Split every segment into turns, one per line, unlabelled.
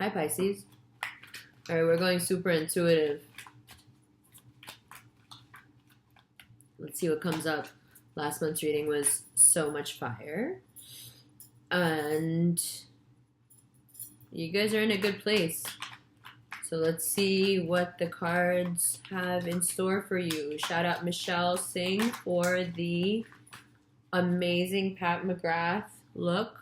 Hi, Pisces. All right, we're going super intuitive. Let's see what comes up. Last month's reading was so much fire. And you guys are in a good place. So let's see what the cards have in store for you. Shout out Michelle Singh for the amazing Pat McGrath look.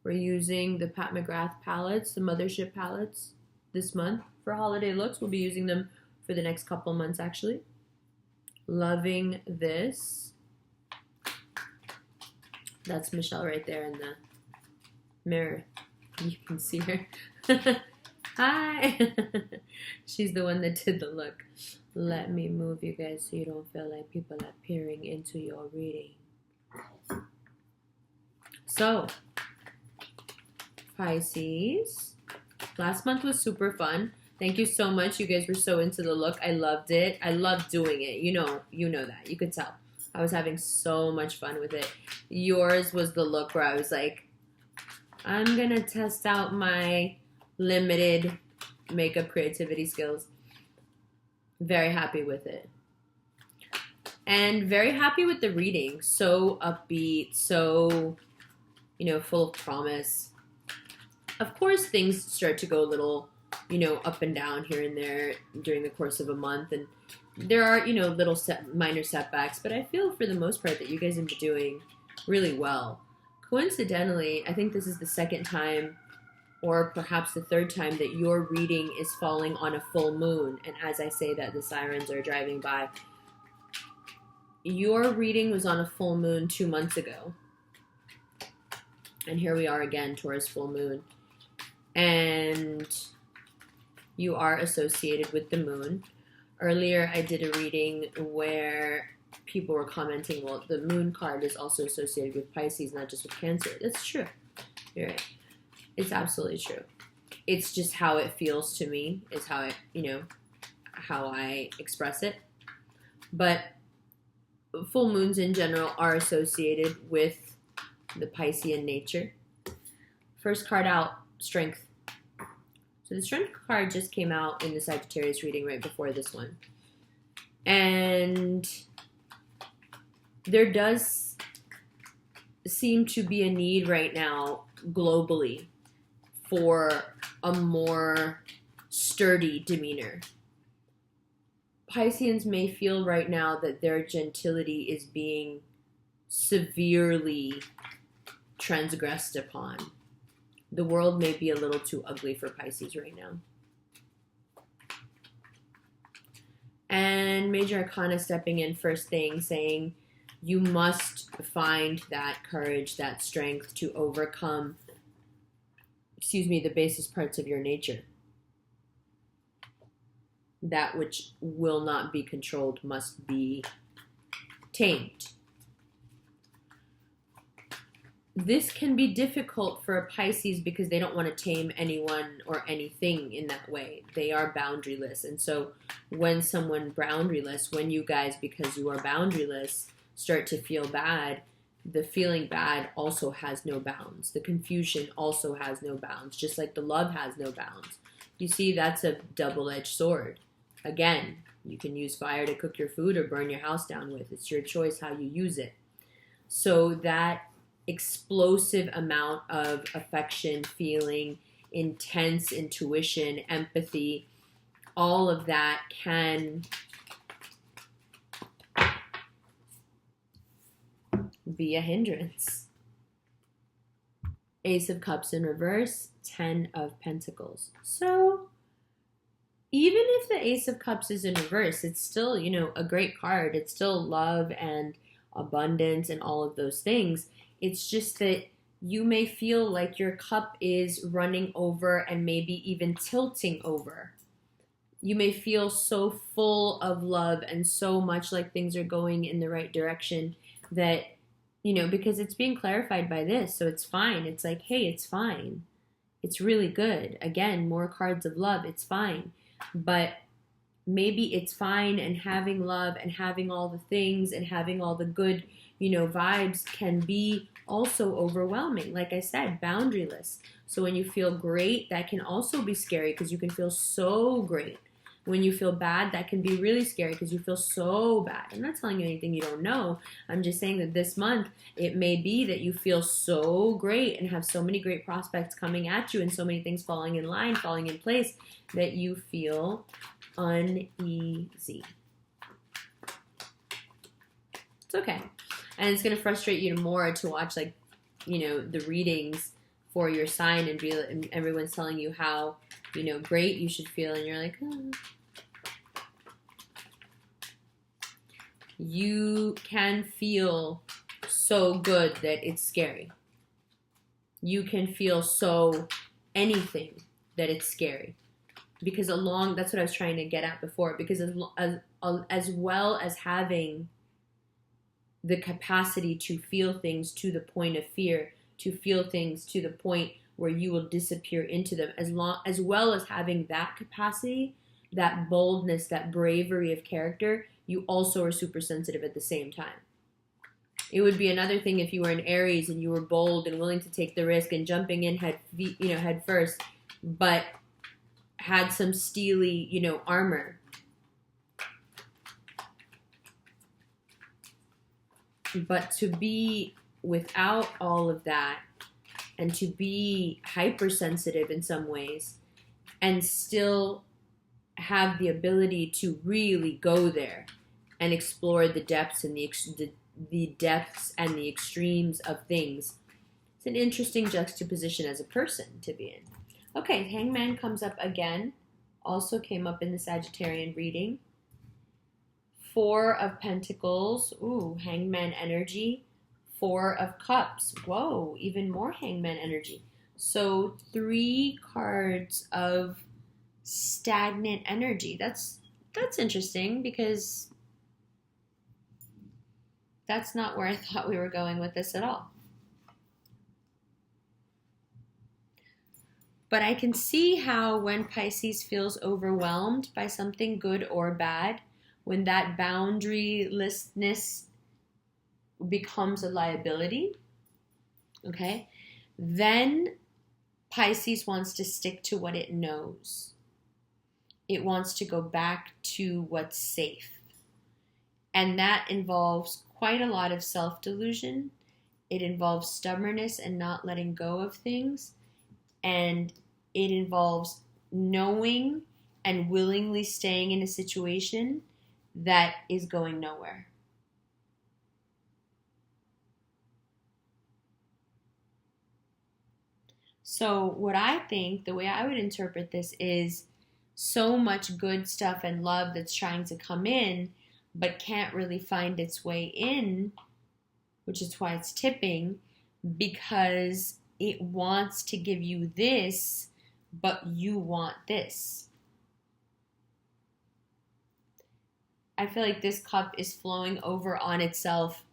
We're using the Pat McGrath palettes, the Mothership palettes, this month for holiday looks. We'll be using them for the next couple months, actually. Loving this. That's Michelle right there in the mirror. You can see her. Hi! She's the one that did the look. Let me move you guys so you don't feel like people are peering into your reading. So, Pisces. Last month was super fun. Thank you so much. You guys were so into the look. I loved it. I loved doing it. You know that. You could tell. I was having so much fun with it. Yours was the look where I was like, I'm going to test out my limited makeup creativity skills. Very happy with it. And very happy with the reading. So upbeat, so, full of promise. Of course, things start to go a little, up and down here and there during the course of a month. And there are, little minor setbacks. But I feel for the most part that you guys have been doing really well. Coincidentally, I think this is the second time or perhaps the third time that your reading is falling on a full moon. And as I say that, the sirens are driving by. Your reading was on a full moon 2 months ago. And here we are again, Taurus full moon. And you are associated with the moon. Earlier, I did a reading where people were commenting, well, the moon card is also associated with Pisces, not just with Cancer. That's true. You're right. It's absolutely true. It's just how it feels to me is how how I express it. But full moons in general are associated with the Piscean nature. First card out, Strength. So the Strength card just came out in the Sagittarius reading right before this one. And there does seem to be a need right now globally for a more sturdy demeanor. Pisceans may feel right now that their gentility is being severely transgressed upon. The world may be a little too ugly for Pisces right now. And Major Arcana stepping in first thing, saying you must find that courage, that strength to overcome, the basest parts of your nature. That which will not be controlled must be tamed. This can be difficult for a Pisces because they don't want to tame anyone or anything in that way. They are boundaryless. And so when someone boundaryless, when you guys, because you are boundaryless, start to feel bad, the feeling bad also has no bounds. The confusion also has no bounds, just like the love has no bounds. You see, that's a double-edged sword. Again, you can use fire to cook your food or burn your house down with. It's your choice how you use it. So that explosive amount of affection, feeling, intense intuition, empathy, all of that can be a hindrance. Ace of Cups in reverse, 10 of Pentacles. So even if the Ace of Cups is in reverse, it's still, a great card. It's still love and abundance and all of those things. It's just that you may feel like your cup is running over and maybe even tilting over. You may feel so full of love and so much like things are going in the right direction that, because it's being clarified by this, so it's fine. It's like, hey, it's fine. It's really good. Again, more cards of love. It's fine. But maybe it's fine and having love and having all the things and having all the good vibes can be also overwhelming. Like I said, boundaryless. So when you feel great, that can also be scary because you can feel so great. When you feel bad, that can be really scary because you feel so bad. I'm not telling you anything you don't know. I'm just saying that this month, it may be that you feel so great and have so many great prospects coming at you and so many things falling in line, falling in place, that you feel uneasy. It's okay. And it's going to frustrate you more to watch, like, the readings for your sign and everyone's telling you how, great you should feel. And you're like, oh. You can feel so good that it's scary. You can feel so anything that it's scary. Because that's what I was trying to get at before. Because as well as having the capacity to feel things to the point of fear, to feel things to the point where you will disappear into them, as well as having that capacity, that boldness, that bravery of character, you also are super sensitive at the same time. It would be another thing if you were an Aries and you were bold and willing to take the risk and jumping in head first, but had some steely, armor. But to be without all of that and to be hypersensitive in some ways and still have the ability to really go there and explore the depths and the depths and the extremes of things. It's an interesting juxtaposition as a person to be in. Okay, Hangman comes up again. Also came up in the Sagittarian reading. 4 of Pentacles. Ooh, Hangman energy. 4 of Cups. Whoa, even more Hangman energy. So 3 cards of stagnant energy. That's interesting because that's not where I thought we were going with this at all. But I can see how when Pisces feels overwhelmed by something good or bad, when that boundarylessness becomes a liability, okay, then Pisces wants to stick to what it knows. It wants to go back to what's safe. And that involves quite a lot of self-delusion. It involves stubbornness and not letting go of things. And it involves knowing and willingly staying in a situation that is going nowhere. So what I think, the way I would interpret this is so much good stuff and love that's trying to come in, but can't really find its way in, which is why it's tipping, because it wants to give you this, but you want this. I feel like this cup is flowing over on itself,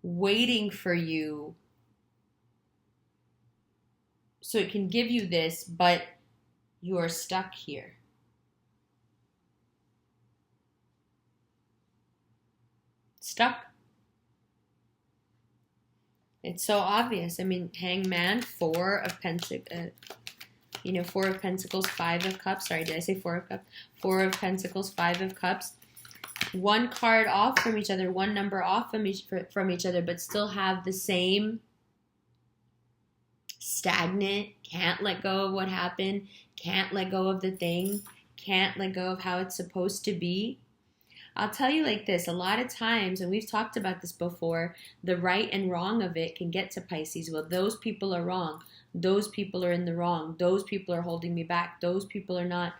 waiting for you so it can give you this, but you are stuck here. Stuck. It's so obvious. I mean, Hangman, 4 of Pentacles, 4 of Pentacles, 5 of Cups. Sorry, did I say 4 of Cups? 4 of Pentacles, 5 of Cups. 1 card off from each other, 1 number off from each other, but still have the same stagnant, can't let go of what happened, can't let go of the thing, can't let go of how it's supposed to be. I'll tell you like this, a lot of times, and we've talked about this before, the right and wrong of it can get to Pisces. Well, those people are wrong. Those people are in the wrong. Those people are holding me back. Those people are not,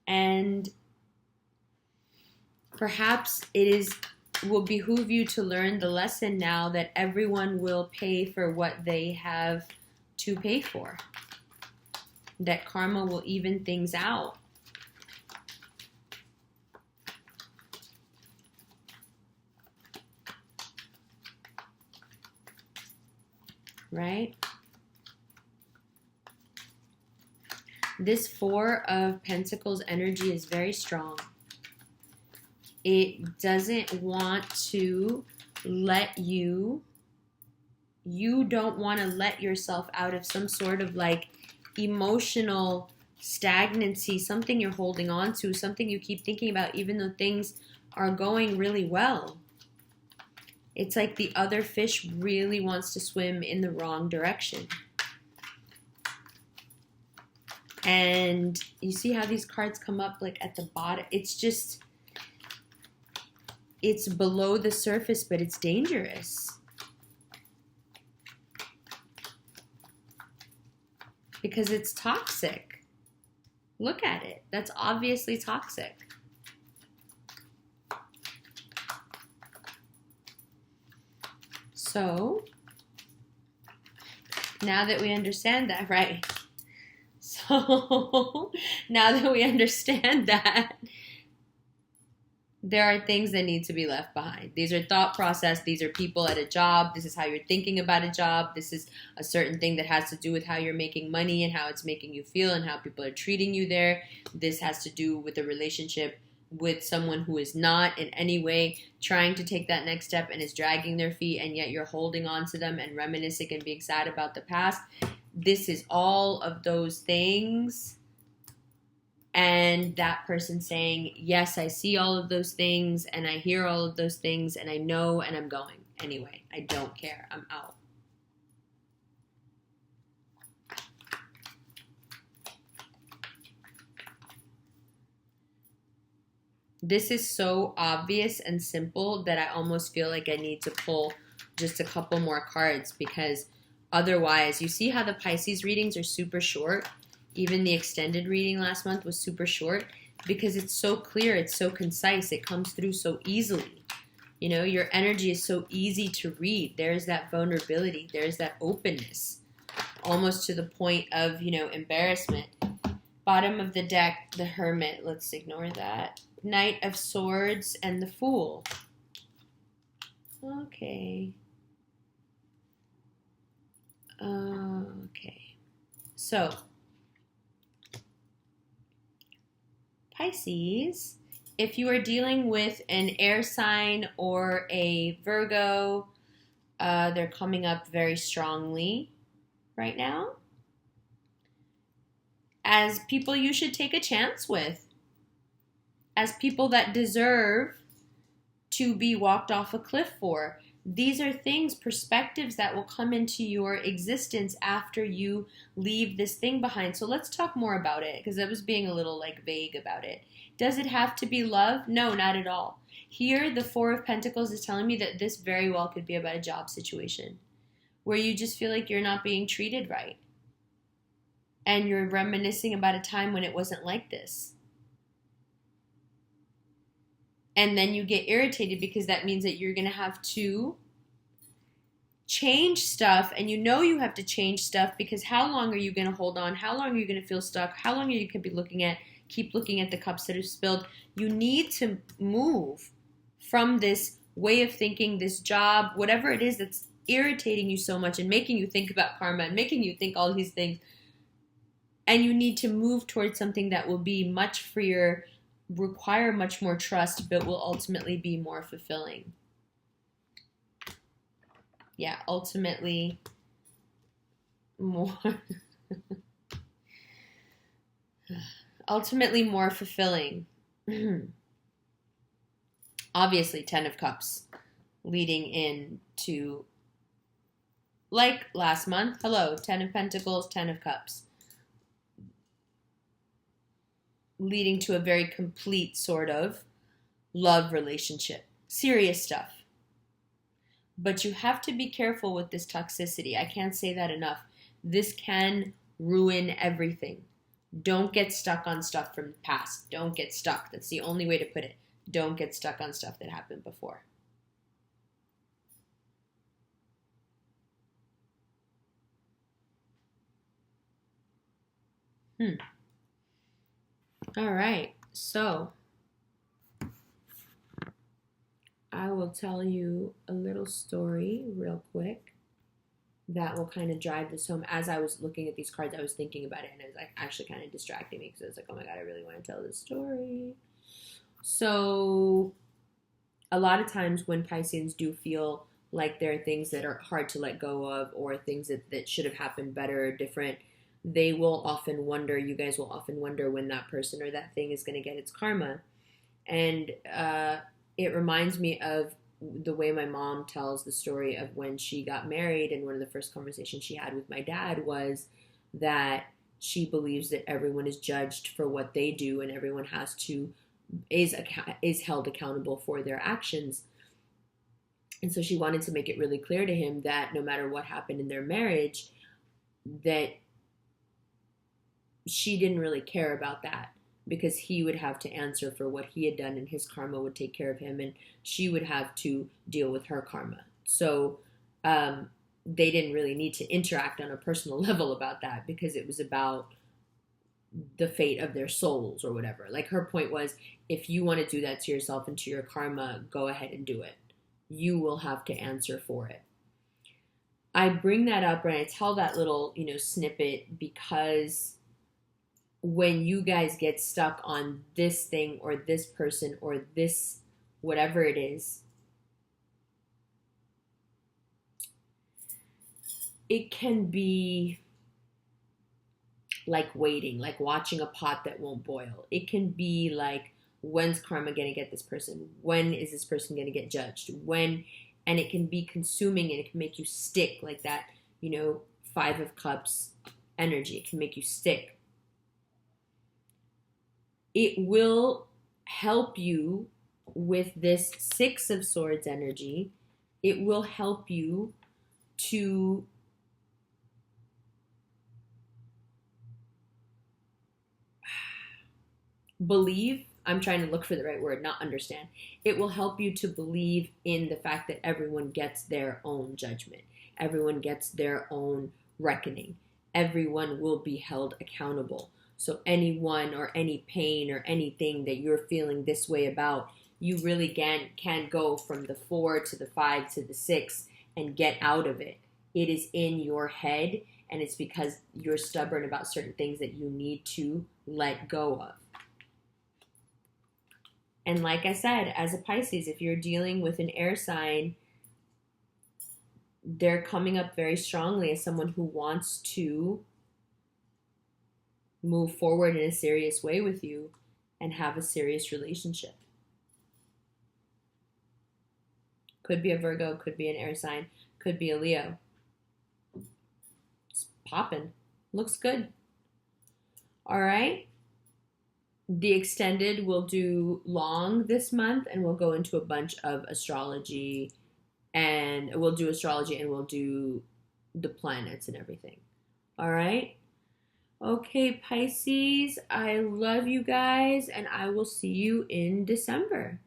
And perhaps will behoove you to learn the lesson now that everyone will pay for what they have to pay for. That karma will even things out. Right? This Four of Pentacles energy is very strong. It doesn't want to let you don't want to let yourself out of some sort of like emotional stagnancy, something you're holding on to, something you keep thinking about, even though things are going really well. It's like the other fish really wants to swim in the wrong direction. And you see how these cards come up like at the bottom? It's just, it's below the surface, but it's dangerous. Because it's toxic. Look at it. That's obviously toxic. So, now that we understand that, right? So, now that we understand that, there are things that need to be left behind. These are thought process. These are people at a job. This is how you're thinking about a job. This is a certain thing that has to do with how you're making money and how it's making you feel and how people are treating you there. This has to do with a relationship with someone who is not in any way trying to take that next step and is dragging their feet, and yet you're holding on to them and reminiscing and being sad about the past. This is all of those things. And that person saying, yes, I see all of those things and I hear all of those things and I know, and I'm going anyway. I don't care. I'm out. This is so obvious and simple that I almost feel like I need to pull just a couple more cards, because otherwise, you see how the Pisces readings are super short? Even the extended reading last month was super short because it's so clear, it's so concise, it comes through so easily. You know, your energy is so easy to read. There's that vulnerability, there's that openness, almost to the point of, you know, embarrassment. Bottom of the deck, the Hermit, let's ignore that. Knight of Swords and the Fool. Okay. So, Pisces, if you are dealing with an air sign or a Virgo, they're coming up very strongly right now as people you should take a chance with, as people that deserve to be walked off a cliff for. These are things, perspectives that will come into your existence after you leave this thing behind. So let's talk more about it, because I was being a little like vague about it. Does it have to be love? No, not at all. Here, the Four of Pentacles is telling me that this very well could be about a job situation where you just feel like you're not being treated right. And you're reminiscing about a time when it wasn't like this. And then you get irritated because that means that you're going to have to change stuff. And you know you have to change stuff because how long are you going to hold on? How long are you going to feel stuck? How long are you going to be keep looking at the cups that are spilled? You need to move from this way of thinking, this job, whatever it is that's irritating you so much and making you think about karma and making you think all these things. And you need to move towards something that will be much freer, require much more trust, but will ultimately be more fulfilling. Yeah, ultimately more ultimately more fulfilling. Obviously, 10 of Cups leading into, like last month, hello, 10 of Pentacles, 10 of Cups. Leading to a very complete sort of love relationship. Serious stuff. But you have to be careful with this toxicity. I can't say that enough. This can ruin everything. Don't get stuck on stuff from the past. Don't get stuck. That's the only way to put it. Don't get stuck on stuff that happened before. All right, so I will tell you a little story real quick. that will kind of drive this home. As I was looking at these cards, I was thinking about it, and it was like actually kind of distracting me because I was like, oh my God, I really want to tell this story. So a lot of times when Pisceans do feel like there are things that are hard to let go of, or things that should have happened better or different, they will often wonder, you guys will often wonder when that person or that thing is going to get its karma. And it reminds me of the way my mom tells the story of when she got married, and one of the first conversations she had with my dad was that she believes that everyone is judged for what they do, and everyone is held accountable for their actions. And so she wanted to make it really clear to him that no matter what happened in their marriage, that she didn't really care about that, because he would have to answer for what he had done, and his karma would take care of him, and she would have to deal with her karma. So they didn't really need to interact on a personal level about that, because it was about the fate of their souls or whatever. Like, her point was, if you want to do that to yourself and to your karma, go ahead and do it. You will have to answer for it. I bring that up and I tell that little, snippet because when you guys get stuck on this thing or this person or this whatever it is, it can be like waiting, like watching a pot that won't boil. It can be like, when's karma going to get this person? When is this person going to get judged? When? And it can be consuming, and it can make you stick, like that, Five of Cups energy. It can make you stick. It will help you with this Six of Swords energy. It will help you to believe. I'm trying to look for the right word, not understand. It will help you to believe in the fact that everyone gets their own judgment. Everyone gets their own reckoning. Everyone will be held accountable. So anyone or any pain or anything that you're feeling this way about, you really can go from the 4 to the 5 to the 6 and get out of it. It is in your head, and it's because you're stubborn about certain things that you need to let go of. And like I said, as a Pisces, if you're dealing with an air sign, they're coming up very strongly as someone who wants to move forward in a serious way with you and have a serious relationship. Could be a Virgo, could be an air sign, could be a Leo. It's popping. Looks good. All right. The extended will do long this month, and we'll go into a bunch of astrology, and we'll do astrology, and we'll do the planets and everything. All right. Okay, Pisces, I love you guys, and I will see you in December.